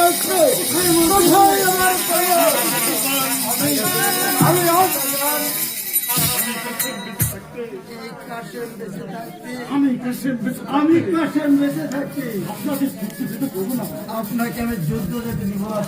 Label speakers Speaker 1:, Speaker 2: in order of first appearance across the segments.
Speaker 1: আছে? কোথায় আমার পরিবার? আমি কাশেম বেঁচে থাকি। আপনাকে আমি যুদ্ধ যেতে দিব না।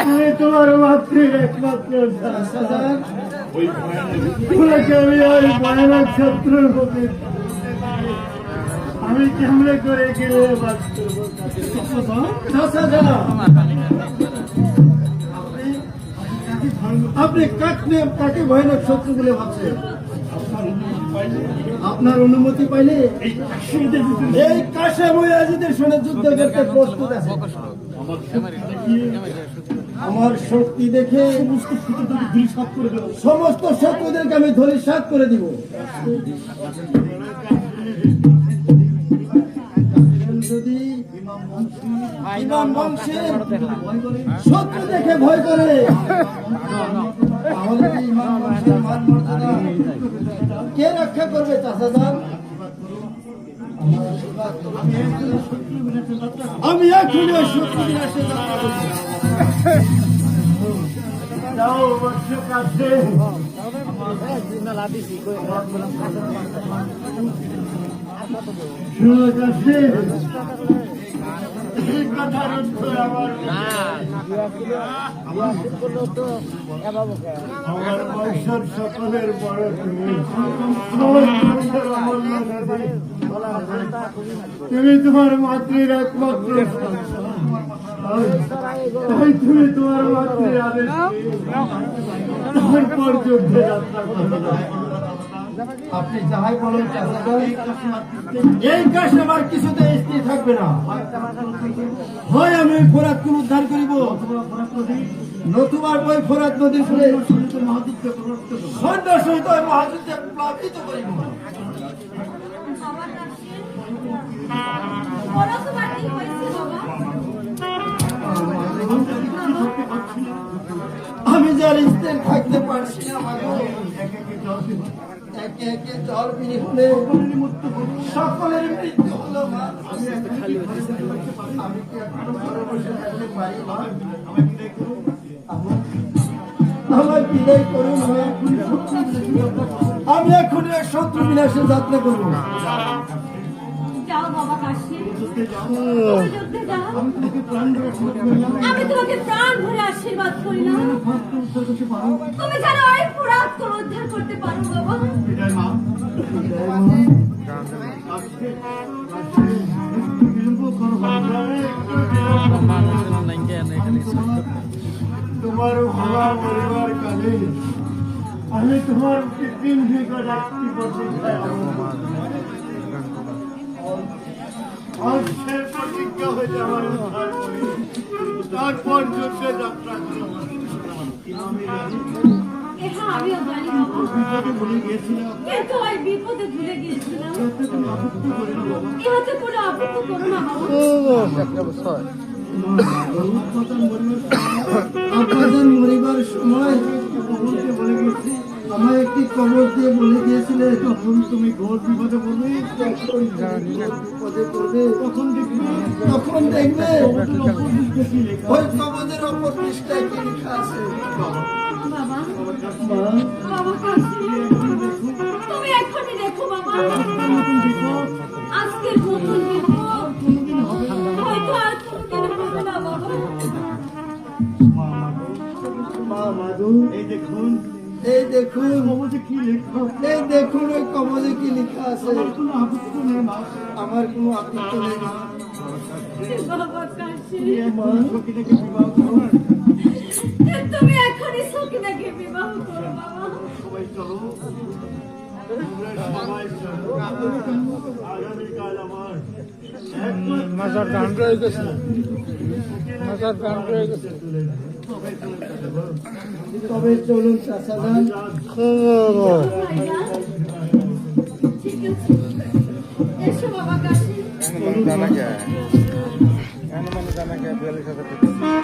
Speaker 1: আমি তোমার মাতৃর একমাত্র আমি ওই ভয়ানক শত্রুর প্রতি আমি কেমনে করে গেলে আপনি কাকে ভয়ানক শত্রু বলে ভাবছেন? আপনার অনুমতি পাইলে এই কাশেম ইয়াজিদের সঙ্গে যুদ্ধ করতে প্রস্তুত আছে। আমার শক্তি দেখে সমস্ত শত্রুদেরকে আমি ধূলিসাৎ করে দিব। যদি ইমাম বংশের শত্রু দেখে ভয় করে তাহলে ইমাম বংশের মান মর্যাদা কে রক্ষা করবে? চাচাজান, আমি এখন শত্রু বিনাশে যাত্রা করছি। সকলের বড় তুমি তোমার মাতৃর একমাত্র তাই তুমি তোমার মাতৃর আদেশ তারপর যুদ্ধে যাত্রা করবে। আপনি যাহাই বলেন এই কাজ আমার কিছুতে স্থির থাকবে না। হয় আমি ফোরাতকে উদ্ধার করিব, নতুবা ওই ফোরাত নদীর সঙ্গে সৈন্য সহিত মহাযুদ্ধে প্লাবিত করিব। আমি যার স্থির থাকতে পারছি না, একে একে জল বিনি হলে সকলের মৃত্যু হলো। আমি কি এখনো ঘরে বসে থাকতে পারি? আমার বিদায় করুন। আমি এখন শত্রু বিনাশে যাত্রা করবো।
Speaker 2: আমি তোমাকে প্রাণ ভরে আশীর্বাদ করলাম। তুমি যেন ওই ফোরাত উদ্ধার করতে পারো বাবা।
Speaker 1: তোমার ভাবা পরিবার কালে আমি তোমার কৃত্রিম নিকট একটি প্রতিজ্ঞা প্রতিজ্ঞা হয়েছে আমার উদ্ধার করি, তারপর যুদ্ধে যাত্রা করো।
Speaker 2: আমিও জানি কিন্তু ওই বিপদে ভুলে গিয়েছিলাম। ইহাতে কোনো আপত্তি করো না বাবা।
Speaker 1: আপনাদের মরিবার সময় আমার একটি কবর দিয়ে বলে দিয়েছিলে তখন তুমি ঘোর বিপদে পড়বে, তখন দেখবে ওই কবরের অপর পৃষ্ঠায় কি লেখা আছে।
Speaker 2: তুমি এখনই দেখো বাবা, আজকের নতুন হয়তো আর কোনদিন হবে না বাবা।
Speaker 1: এই দেখুন কবরে কি লেখা, এই দেখুন ওই কবরে কি লেখা আছে। আমার কোনো আপত্তি নেই।
Speaker 2: তুমি এখনই সকিনাকে বিবাহ করো বাবা।
Speaker 1: মাজার গান রয়ে গেছে, মাজার গান রয়ে গেছে। তবে চলুন চাচা যান।
Speaker 2: ঠিক আছে, এসো বাবা কাশি।
Speaker 3: জানাকে 42,000 টাকা